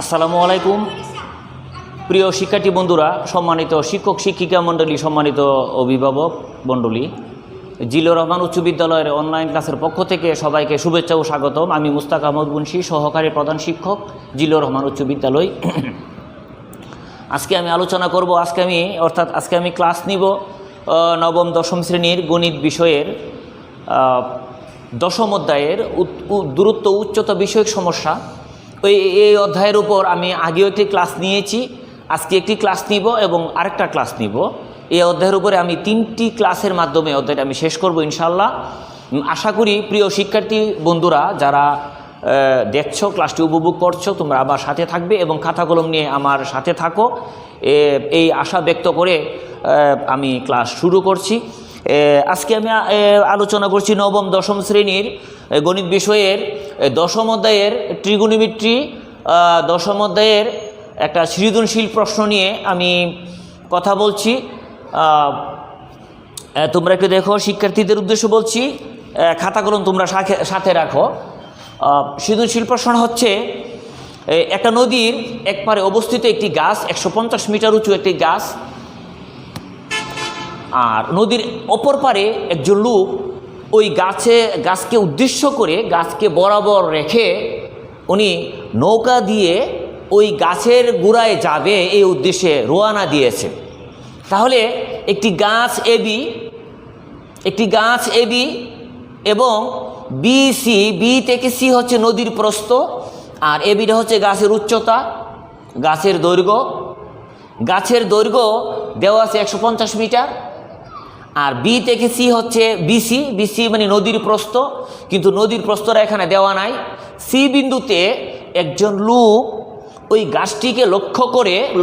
আসসালামু আলাইকুম প্রিয় শিক্ষার্থী বন্ধুরা, সম্মানিত শিক্ষক শিক্ষিকা মণ্ডলী, সম্মানিত অভিভাবক মণ্ডলী, জিল্লুর রহমান উচ্চ বিদ্যালয়ের অনলাইন ক্লাসের পক্ষ থেকে সবাইকে শুভেচ্ছা ও স্বাগতম। আমি মুস্তাক আহমদ মুন্সি, সহকারী প্রধান শিক্ষক, জিল্লুর রহমান উচ্চ বিদ্যালয়। আজকে আমি আলোচনা করব, আজকে আমি ক্লাস নিব নবম দশম শ্রেণীর গণিত বিষয়ের দশম অধ্যায়ের দূরত্ব উচ্চতা বিষয়ক সমস্যা। এই অধ্যায়ের উপর আমি আগেও একটি ক্লাস নিয়েছি, আজকে একটি ক্লাস নিব এবং আরেকটা ক্লাস নিব। এই অধ্যায়ের উপরে আমি 3টি ক্লাসের মাধ্যমে অধ্যায়টা আমি শেষ করব ইনশাআল্লাহ। আশা করি প্রিয় শিক্ষার্থী বন্ধুরা যারা দেখছো, ক্লাসটি উপভোগ করছো, তোমরা আমার সাথে থাকবে এবং খাতা কলম নিয়ে আমার সাথে থাকো, এই আশা ব্যক্ত করে আমি ক্লাস শুরু করছি। আজকে আমি আলোচনা করছি নবম দশম শ্রেণীর গণিত বিষয়ের দশম অধ্যায়ের ত্রিগুণমিত্রি, দশম অধ্যায়ের একটা সৃজনশীল প্রশ্ন নিয়ে আমি কথা বলছি। তোমরা একটু দেখো, শিক্ষার্থীদের উদ্দেশ্যে বলছি, খাতা কলম তোমরা সাথে রাখো। সৃজনশীল প্রশ্ন হচ্ছে, একটা নদীর একপারে অবস্থিত একটি গাছ, 150 মিটার উঁচু একটি গাছ, আর নদীর অপর পারে একজন লোক ওই গাছকে উদ্দেশ্য করে, গাছকে বরাবর রেখে উনি নৌকা দিয়ে ওই গাছের গোড়ায় যাবে এই উদ্দেশ্যে রওনা দিয়েছে। তাহলে একটি গাছ এবি এবং বি থেকে সি হচ্ছে নদীর প্রস্থ, আর বিটা হচ্ছে গাছের উচ্চতা, গাছের দৈর্ঘ্য দেওয়া আছে 150 মিটার, আর বি থেকে সি হচ্ছে বিসি মানে নদীর প্রস্থ, কিন্তু নদীর প্রস্থটা এখানে দেওয়া নাই। সি বিন্দুতে একজন লোক ওই গাছটিকে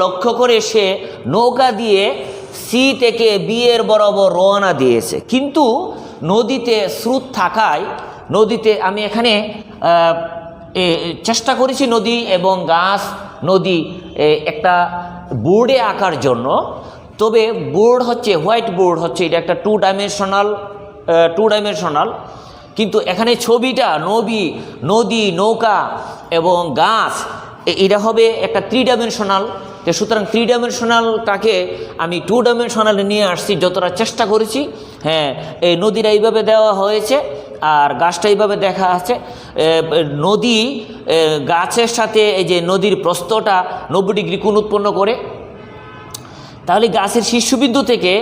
লক্ষ্য করে সে নৌকা দিয়ে সি থেকে বি এর বরাবর রওনা দিয়েছে। কিন্তু নদীতে স্রোত থাকায়, আমি এখানে চেষ্টা করেছি নদী এবং নদী একটা বোর্ডে আঁকার জন্য। তবে বোর্ড হচ্ছে হোয়াইট বোর্ড, হচ্ছে এটা একটা টু ডাইমেনশনাল, কিন্তু এখানে ছবিটা নদী, নৌকা এবং গাছ, এটা হবে একটা 3 ডাইমেনশনাল। সুতরাং 3 ডাইমেনশনালটাকে আমি 2 ডাইমেনশনালে নিয়ে আসছি, যতটা চেষ্টা করেছি। হ্যাঁ, এই নদীটা এইভাবে দেওয়া হয়েছে আর গাছটা এইভাবে দেখা আছে। নদী গাছের সাথে এই যে নদীর প্রস্থটা 90 ডিগ্রি কোণ উৎপন্ন করে। তাহলে গাছের শীর্ষবিন্দু থেকে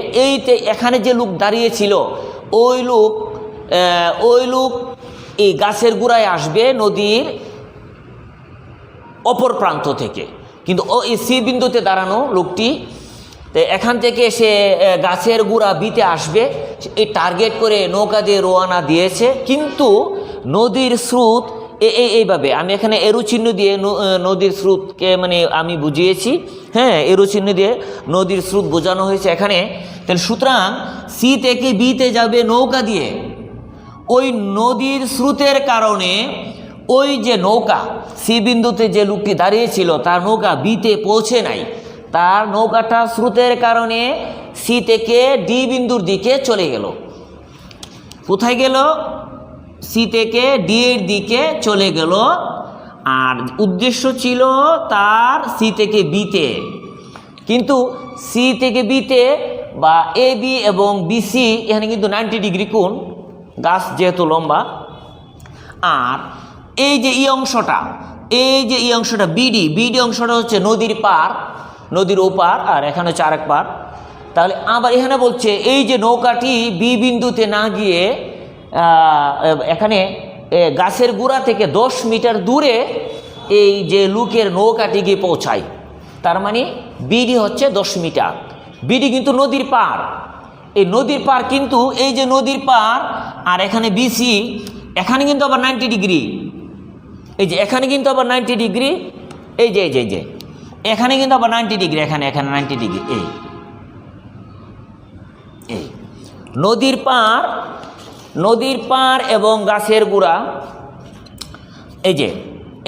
এখানে যে লোক দাঁড়িয়েছিল, ওই লোক এই গাছের গোড়ায় আসবে নদীর অপর প্রান্ত থেকে, কিন্তু এই সি বিন্দুতে দাঁড়ানো লোকটি এখান থেকে সে গাছের গোড়া বিতে আসবে, এই টার্গেট করে নৌকা দিয়ে রওনা দিয়েছে। কিন্তু নদীর স্রোত এইভাবে, আমি এখানে এরো চিহ্ন দিয়ে নদীর স্রোতকে মানে আমি বুঝিয়েছি। হ্যাঁ, এরো চিহ্ন দিয়ে নদীর স্রোত বোঝানো হয়েছে এখানে। তাহলে সুতরাং সি থেকে বিতে যাবে নৌকা দিয়ে। ওই নদীর স্রোতের কারণে ওই যে নৌকা সি বিন্দুতে যে লোকটি দাঁড়িয়েছিল তার নৌকা বিতে পৌঁছে নাই, তার নৌকাটা স্রোতের কারণে সি থেকে ডি বিন্দুর দিকে চলে গেল। কোথায় গেল? সি থেকে ডি এর দিকে চলে গেল, আর উদ্দেশ্য ছিল তার সি থেকে বিতে। কিন্তু সি থেকে বিতে বা এ বি এবং বিসি এখানে কিন্তু 90 ডিগ্রি কোণ, গাছ যেহেতু লম্বা। আর এই যে ই অংশটা বিডি অংশটা হচ্ছে নদীর ওপার, আর এখানে হচ্ছে আরেক পার। তাহলে আবার এখানে বলছে এই যে নৌকাটি বি বিন্দুতে না গিয়ে এখানে গাছের গোড়া থেকে 10 মিটার দূরে এই যে লোকের নৌকাটি গিয়ে পৌঁছায়। তার মানে বিডি হচ্ছে 10 মিটার। বিডি কিন্তু নদীর পার, এই নদীর পার, কিন্তু এই যে নদীর পার আর এখানে বিসি, এখানে কিন্তু আবার 90 ডিগ্রি, এই যে এখানে কিন্তু আবার 90 ডিগ্রি, এই যে এখানে কিন্তু আবার 90 ডিগ্রি, এখানে 90 ডিগ্রি। এই নদীর পার এবং গাছের গোড়া,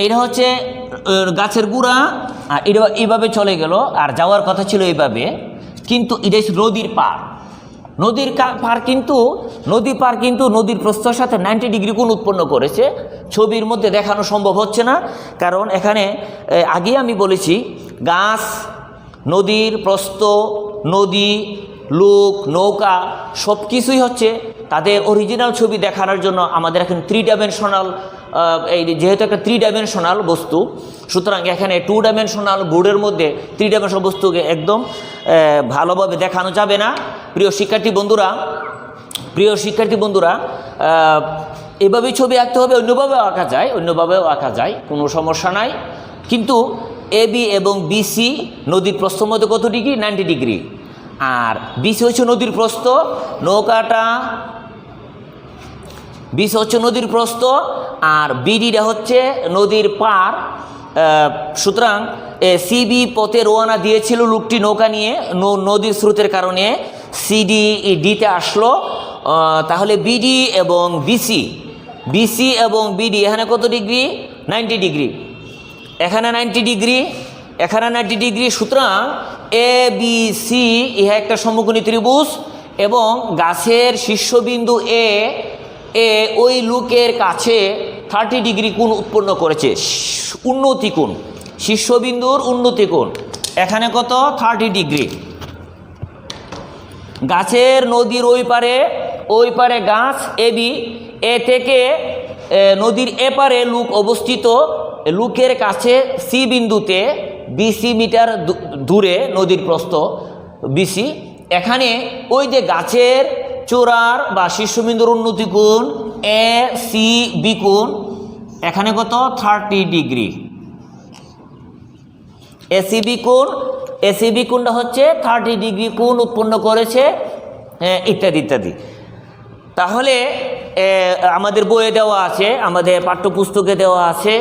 এইটা হচ্ছে গাছের গোড়া, আর এটা এইভাবে চলে গেল, আর যাওয়ার কথা ছিল এইভাবে, কিন্তু এটা নদীর পার। নদী পার কিন্তু নদীর প্রস্থের সাথে 90 ডিগ্রি কোণ উৎপন্ন করেছে। ছবির মধ্যে দেখানো সম্ভব হচ্ছে না, কারণ এখানে আগে আমি বলেছি গাছ, নদীর প্রস্থ, নদী, লোক, নৌকা সব কিছুই হচ্ছে তাদের অরিজিনাল ছবি দেখানোর জন্য আমাদের এখন 3 ডাইমেনশনাল, এই যেহেতু একটা 3 ডাইমেনশনাল বস্তু, সুতরাং এখানে 2 ডাইমেনশনাল বোর্ডের মধ্যে 3 ডাইমেনশনাল বস্তুকে একদম ভালোভাবে দেখানো যাবে না। প্রিয় শিক্ষার্থী বন্ধুরা, এভাবেই ছবি আঁকতে হবে, অন্যভাবেও আঁকা যায়, কোনো সমস্যা নাই। কিন্তু AB এবং BC নদীর প্রস্থের মধ্যে কত ডিগ্রি? 90 ডিগ্রি। আর BC হচ্ছে নদীর প্রস্থ, BC হচ্ছে নদীর প্রস্থ, আর BDটা হচ্ছে নদীর পার। সুতরাং CB পথে রওনা দিয়েছিল লোকটি নৌকা নিয়ে, নদীর স্রোতের কারণে CDতে আসলো। তাহলে BC এবং BD এখানে কত ডিগ্রি? 90 ডিগ্রি। এখানে 90 ডিগ্রি। সুতরাং ABC ইহা একটা সমকোণী ত্রিভুজ, এবং গাছের শীর্ষবিন্দু A ওই লোকের কাছে 30 ডিগ্রি কোণ উৎপন্ন করেছে, উন্নতি কোণ, শীর্ষবিন্দুর উন্নতি কোণ এখানে কত? 30 ডিগ্রি। গাছের নদীর ওই পারে গাছ AB, এ থেকে নদীর এপারে লোক অবস্থিত, লোকের কাছে C বিন্দুতে BC মিটার দূরে নদীর প্রস্থ BC। এখানে ওই যে গাছের চূড়ার বা শীর্ষবিন্দুর উন্নতি কোণ ACB কোণ এখানে কত? 30 ডিগ্রি। ACB কোণটা হচ্ছে 30 ডিগ্রি কোণ উৎপন্ন করেছে, ইত্যাদি। তাহলে আমাদের বইয়ে দেওয়া আছে, আমাদের পাঠ্যপুস্তকে দেওয়া আছে,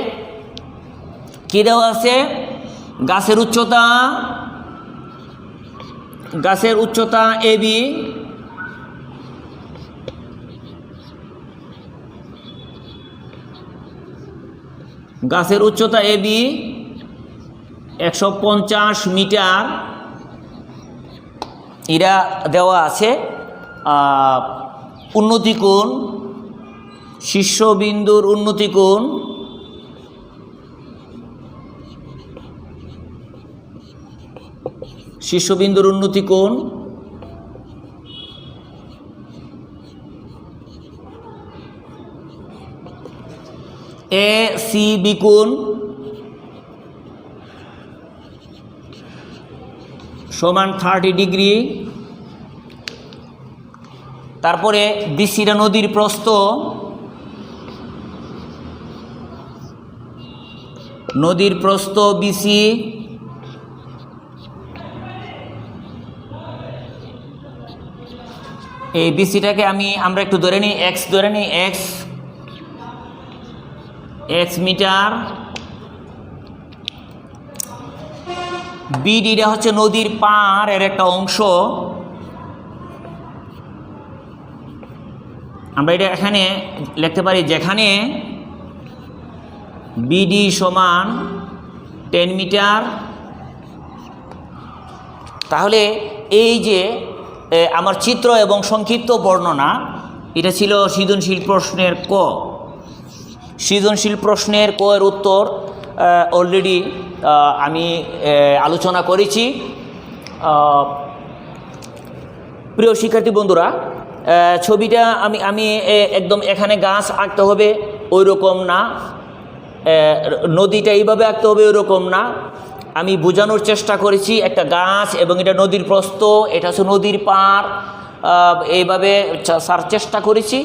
কি দেওয়া আছে? গাছের উচ্চতা AB, গাছের উচ্চতা AB 150 মিটার, এরা দেওয়া আছে। উন্নতি কোণ, শীর্ষবিন্দুর উন্নতি কোণ ACB কোণ সমান 30 ডিগ্রি। তারপরে BCটা নদীর প্রস্থ, BC এই BCটাকে আমরা একটু ধরে নিই, x মিটার। BDটা হচ্ছে নদীর পার এর একটা অংশ, আমরা এটা এখানে লিখতে পারি, যেখানে BD সমান 10 মিটার। তাহলে এই যে আমার চিত্র এবং সংক্ষিপ্ত বর্ণনা, এটা ছিল সৃজনশীল প্রশ্নের ক এর উত্তর অলরেডি আমি আলোচনা করেছি। প্রিয় শিক্ষার্থী বন্ধুরা, ছবিটা আমি একদম এখানে গাছ আঁকতে হবে ওই রকম না, নদীটা এইভাবে আঁকতে হবে ওই রকম না। আমি বোঝানোর চেষ্টা করেছি একটা গাছ এবং এটা নদীর প্রস্থ, এটা হচ্ছে নদীর পার, এইভাবে চেষ্টা করেছি।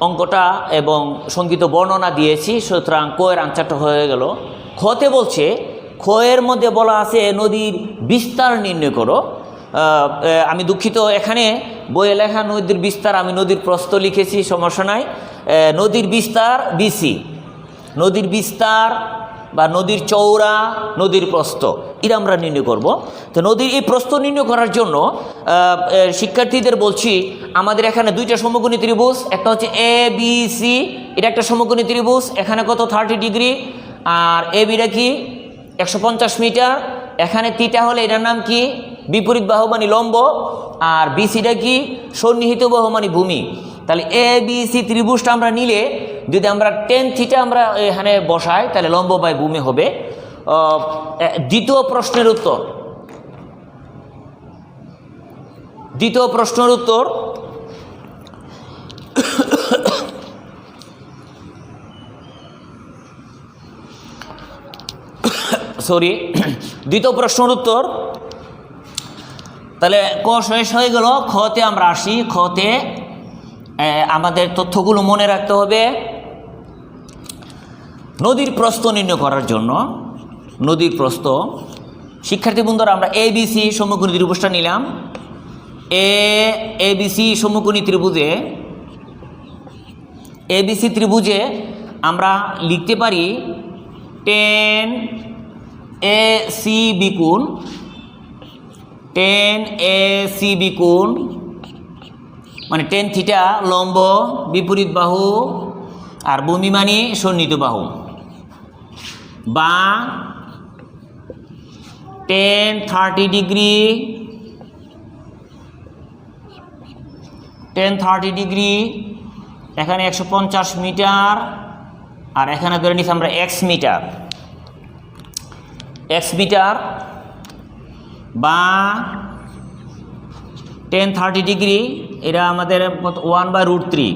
অঙ্কটা এবং সংক্ষিপ্ত বর্ণনা দিয়েছি, সুতরাং ক এর আনসারটা হয়ে গেল। খতে বলছে, খ এর মধ্যে বলা আছে নদীর বিস্তার নির্ণয় করো। আমি দুঃখিত, এখানে বইয়ে লেখা নদীর বিস্তার, আমি নদীর প্রস্থ লিখেছি, সমস্যা নাই। নদীর বিস্তার BC, নদীর বিস্তার বা নদীর চওড়া, নদীর প্রস্থ, এটা আমরা নির্ণয় করব। তো নদীর এই প্রস্থ নির্ণয় করার জন্য শিক্ষার্থীদের বলছি, আমাদের এখানে দুইটা সমকোণী ত্রিভুজ, একটা হচ্ছে ABC, এটা একটা সমকোণী ত্রিভুজ, এখানে কত 30 ডিগ্রি, আর ABটা কি 150 মিটার, এখানে থিটা হলে এটার নাম কি বিপরীত বাহু মানে লম্ব, আর বিসিটা কি সন্নিহিত বাহু মানে ভূমি। তাহলে এ বি সি ত্রিভুজটা আমরা নিলে যদি আমরা টেন থিটা আমরা এখানে বসাই তাহলে লম্ব বাই ভূমি হবে। দ্বিতীয় প্রশ্নের উত্তর দ্বিতীয় প্রশ্নের উত্তর। তাহলে ক শেষ হয়ে গেল। খতে আমরা আসি। খতে আমাদের তথ্যগুলো মনে রাখতে হবে। নদীর প্রস্থ নির্ণয় করার জন্য নদীর প্রস্থ, শিক্ষার্থী বন্ধুরা আমরা এ বি সি সমকোণী ত্রিভুজটা নিলাম। এ বি সি সমকোণী ত্রিভুজে আমরা লিখতে পারি টেন এ সি বি কোণ মানে টেন থিটা লম্ব, বিপরীত বাহু, আর ভূমি মানে সন্নিহিত বাহু, বা টেন 30 ডিগ্রি, এখানে 150 মিটার, আর এখানে ধরে নিচ্ছি আমরা এক্স মিটার, বা টেন 30 ডিগ্রি, এটা আমাদের 1/√3,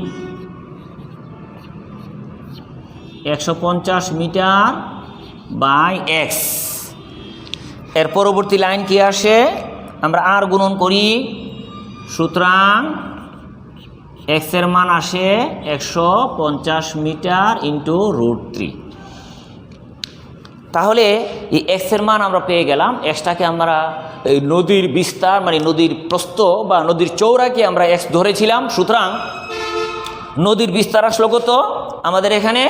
150 মিটার বাই এক্স। এর পরবর্তী লাইন কি আসে, আমরা আর গুণন করি, সুতরাং এক্সের মান আসে 150 মিটার ইন্টু √3। তাহলে এই এক্সের মান আমরা পেয়ে গেলাম। এক্সটাকে আমরা এই নদীর বিস্তার মানে নদীর প্রস্থ বা নদীর চৌড়াকে আমরা এক্স ধরেছিলাম। সুতরাং নদীর বিস্তার আসলো কত আমাদের এখানে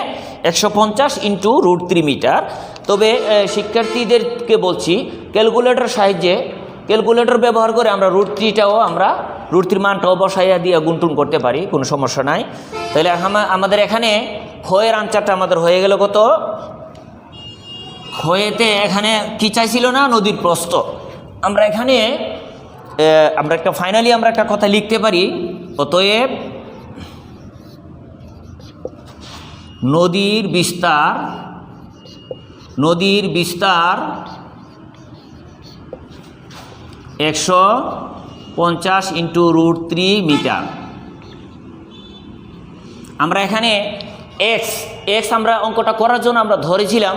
150 ইন্টু √3 মিটার। তবে শিক্ষার্থীদেরকে বলছি ক্যালকুলেটর ব্যবহার করে আমরা √3টাও আমরা √3 মানটাও বসাইয়া দিয়ে গুণটুন করতে পারি, কোনো সমস্যা নাই। তাহলে আমাদের এখানে ক্ষয়ের আনসারটা আমাদের হয়ে গেল কত, ক্ষয়েতে এখানে কি চাইছিল না, নদীর প্রস্থ। আমরা এখানে আমরা ফাইনালি একটা কথা লিখতে পারি, অতএব নদীর বিস্তার 150 ইন্টু √3 মিটার। আমরা এখানে এক্স আমরা অঙ্কটা করার জন্য আমরা ধরেছিলাম,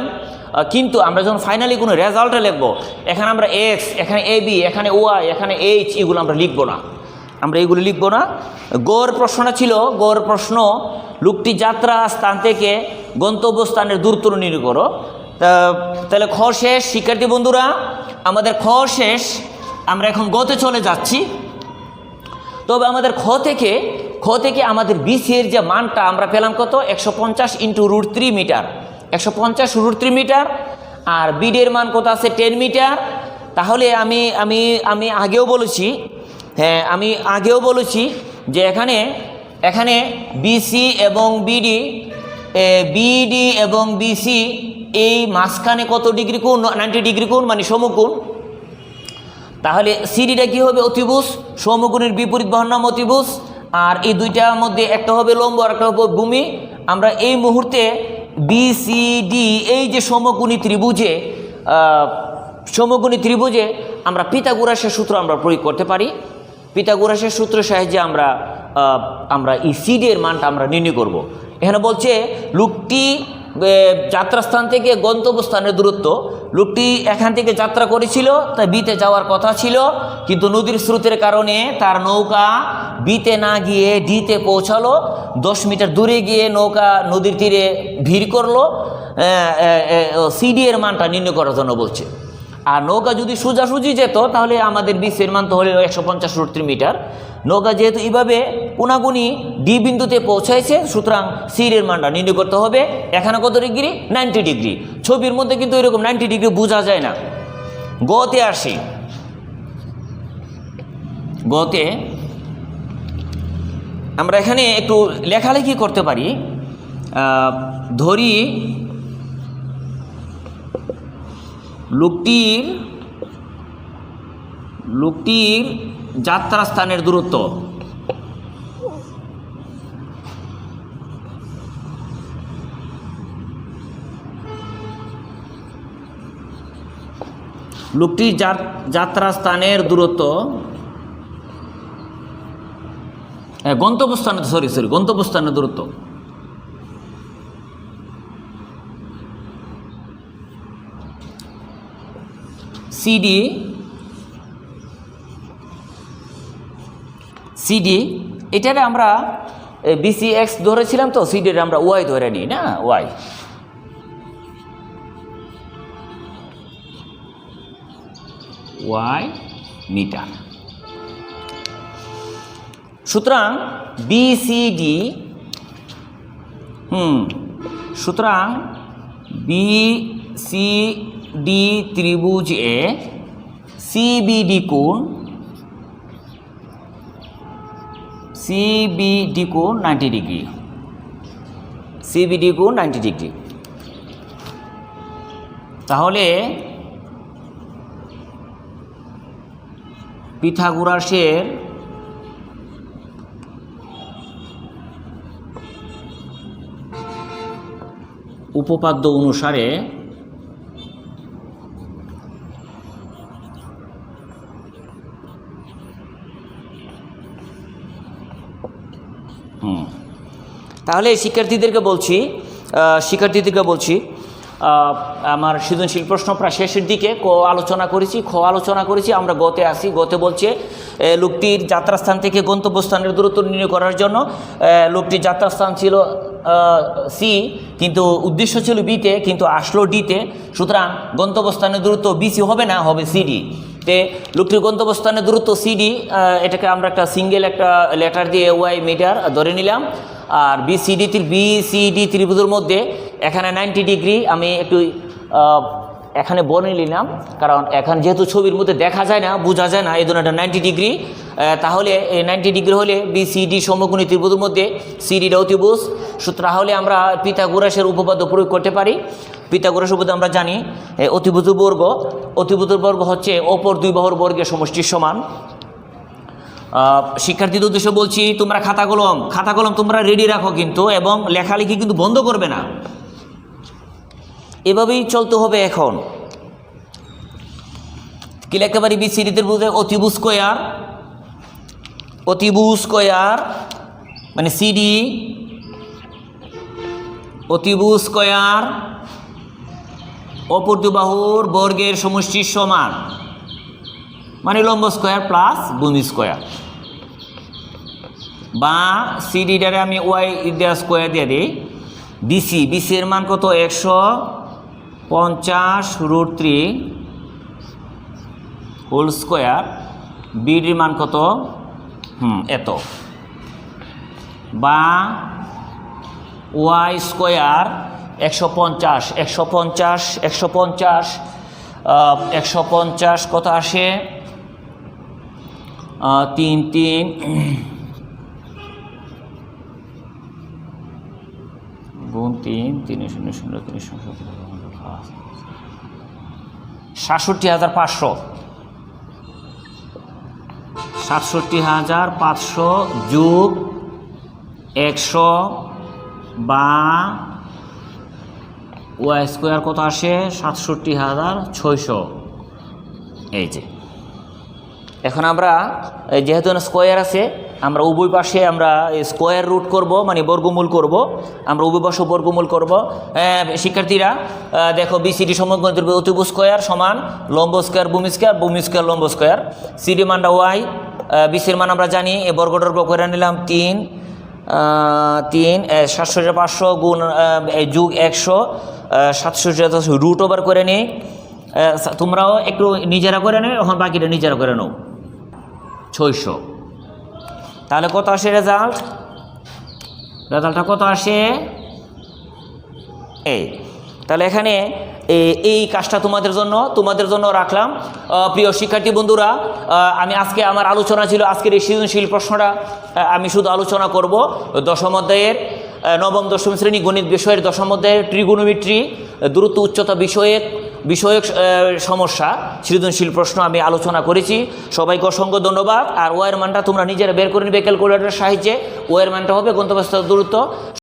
কিন্তু আমরা যখন ফাইনালি কোনো রেজাল্টে লিখবো এখানে আমরা এক্স, এখানে এ বি, এখানে ওয়াই, এখানে এইচ, এগুলো আমরা লিখবো না। গড় প্রশ্নটা ছিল, গড় প্রশ্ন লোকটি যাত্রা স্থান থেকে গন্তব্যস্থানের দূরত্ব নির্ণয় করো। তাহলে খ শেষ শিক্ষার্থী বন্ধুরা, আমাদের খ শেষ। আমরা এখন গতে চলে যাচ্ছি। তবে আমাদের খ থেকে আমাদের বিসি এর যে মানটা আমরা পেলাম কত, 150 ইন্টু √3 মিটার, 150 √3 মিটার, আর বিডের মান কত আছে 10 মিটার। তাহলে আমি আগেও বলেছি যে এখানে বিসি এবং বিডি এবং বিসি এই মাঝখানে কত ডিগ্রি কোণ, 90 ডিগ্রি কোণ মানে সমকোণ। তাহলে সিডিটা কি হবে, অতিভুজ। সমকোণের বিপরীত বাহুর নাম অতিভুজ। আর এই দুইটার মধ্যে একটা হবে লম্ব আর একটা হবে ভূমি। আমরা এই মুহূর্তে বিসিডি এই যে সমকোণী ত্রিভুজে আমরা পিথাগোরাসের সূত্র আমরা প্রয়োগ করতে পারি। পিথাগোরাসের সূত্রের সাহায্যে আমরা এই সিডি এর মানটা আমরা নির্ণয় করব। এখানে বলছে লোকটি যাত্রাস্থান থেকে গন্তব্যস্থানের দূরত্ব, লোকটি এখান থেকে যাত্রা করেছিল, তাই বিতে যাওয়ার কথা ছিল, কিন্তু নদীর স্রোতের কারণে তার নৌকা বিতে না গিয়ে ডিতে পৌঁছালো। 10 মিটার দূরে গিয়ে নৌকা নদীর তীরে ভিড় করলো। সিডি এর মানটা নির্ণয় করার জন্য বলছে। আর নৌকা যদি সোজাসুজি যেত তাহলে আমাদের বিসির মান তো হলে 150 √3 মিটার। নৌকা যেহেতু এইভাবে কোনাগুনি ডি বিন্দুতে পৌঁছাইছে, সুতরাং সির এর মানটা নির্ণয় করতে হবে। এখানে কত ডিগ্রি, 90 ডিগ্রি। ছবির মধ্যে কিন্তু এরকম 90 ডিগ্রি বোঝা যায় না। গতে আসি। গতে আমরা এখানে একটু লেখালেখি করতে পারি। ধরি লোকটির যাত্রাস্থানের দূরত্ব। লোকটির যাত্রাস্থানের দূরত্ব, গন্তব্যস্থানের গন্তব্যস্থানের দূরত্ব। সিডি এটারে আমরা বিসি এক্স ধরেছিলাম, তো সিডির আমরা ওয়াই ধরে নিই না, ওয়াই মিটার। সুতরাং বিসিডি, সুতরাং বিসিডি ত্রিভুজ এ সিবিডি কোণ 90 ডিগ্রি, সিবিডি কোণ 90 ডিগ্রি। তাহলে পিথাগোরাসের উপপাদ্য অনুসারে তাহলে শিক্ষার্থীদেরকে বলছি আমার সৃজনশীল প্রশ্ন প্রায় শেষের দিকে আলোচনা করেছি, আমরা গতে আসি। গতে বলছে লোকটির যাত্রাস্থান থেকে গন্তব্যস্থানের দূরত্ব নির্ণয় করার জন্য লোকটির যাত্রাস্থান ছিল সি, কিন্তু উদ্দেশ্য ছিল বিতে, কিন্তু আসলো ডিতে। সুতরাং গন্তব্যস্থানের দূরত্ব বিসি হবে না, হবে সিডি। তে লোকটির গন্তব্যস্থানের দূরত্ব সিডি, এটাকে আমরা একটা সিঙ্গেল একটা লেটার দিয়ে ওয়াই মিটার ধরে নিলাম। আর বিসিডি ত্রিভুজের মধ্যে এখানে 90 ডিগ্রি আমি একটু এখানে বনে নিলাম, কারণ এখন যেহেতু ছবির মধ্যে দেখা যায় না, বোঝা যায় না, এই জন্য এটা 90 ডিগ্রি। তাহলে এই 90 ডিগ্রি হলে বিসিডি সমকোণী ত্রিভুজের মধ্যে সিডিটা অতিভুজ। সুতরাং হলে আমরা পিথাগোরাসের উপপাদ্য প্রয়োগ করতে পারি। পিথাগোরাস উপপাদ্য আমরা জানি অতিভুজের বর্গ হচ্ছে অপর দুই বাহুর বর্গের সমষ্টির সমান। শিক্ষার্থীদের উদ্দেশ্যে বলছি, তোমরা খাতা কলম তোমরা রেডি রাখো কিন্তু, এবং লেখালেখি কিন্তু বন্ধ করবে না, এভাবেই চলতে হবে। এখন কি লিখতে পারি? বিসিডিদের বুঝে অতিভুজ স্কয়ার মানে সিডি অতিভুজ স্কয়ার অপর দুই বাহুর বর্গের সমষ্টির সমান, মানে লম্ব স্কয়ার প্লাস ভূমি স্কয়ার। বা সিডিটারে আমি ওয়াই দেওয়া স্কোয়ার দিয়ে দিই। বিসি এর মান কত? 150√3 হোল স্কোয়ার। বিডির মান কত? এত। বা ওয়াই স্কোয়ার 150 কত আসে? 3 গুণ 3 3 0 0 3 67,500 67,500 যোগ 100 বা ওয়াই স্কোয়ার কত আসে? 67,600। এই যে এখন আমরা যেহেতু স্কোয়ার আছে, আমরা উভয় পাশে আমরা স্কোয়ার রুট করব, মানে বর্গমূল করব। আমরা উভয় পাশে বর্গমূল করব। শিক্ষার্থীরা দেখো, বিসিডি সমকোণ ত্রিভুজ অতিভুজ স্কোয়ার সমান লম্ব স্কোয়ার ভূমি স্কোয়ার লম্ব স্কোয়ার। সিডি মানটা ওয়াই, বিসির মান আমরা জানি, এ বর্গডর্গ করে নিলাম 3 67,500 গুণ যোগ 100 67,500 রুট ওভার করে নিই। তোমরাও একটু নিজেরা করে নেও, এখন বাকিটা নিজেরা করে নাও। 600। তাহলে কত আসে রেজাল্টটা কত আসে? এই তাহলে এখানে এই কাজটা তোমাদের জন্য রাখলাম। প্রিয় শিক্ষার্থী বন্ধুরা, আমি আজকে আমার আলোচনা ছিল, আজকের এই সৃজনশীল প্রশ্নটা আমি শুধু আলোচনা করব দশম অধ্যায়ের নবম দশম শ্রেণী গণিত বিষয়ের দশম অধ্যায়ের ট্রিগোনোমেট্রি দূরত্ব উচ্চতা বিষয়ের বিষয়ক সমস্যা, সৃজনশীল প্রশ্ন আমি আলোচনা করেছি। সবাইকে অসংখ্য ধন্যবাদ। আর ওয়ের মানটা তোমরা নিজেরা বের করে নিবে ক্যালকুলেটরের সাহায্যে। ওয়ের মানটা হবে গন্তব্যস্থল দূরত্ব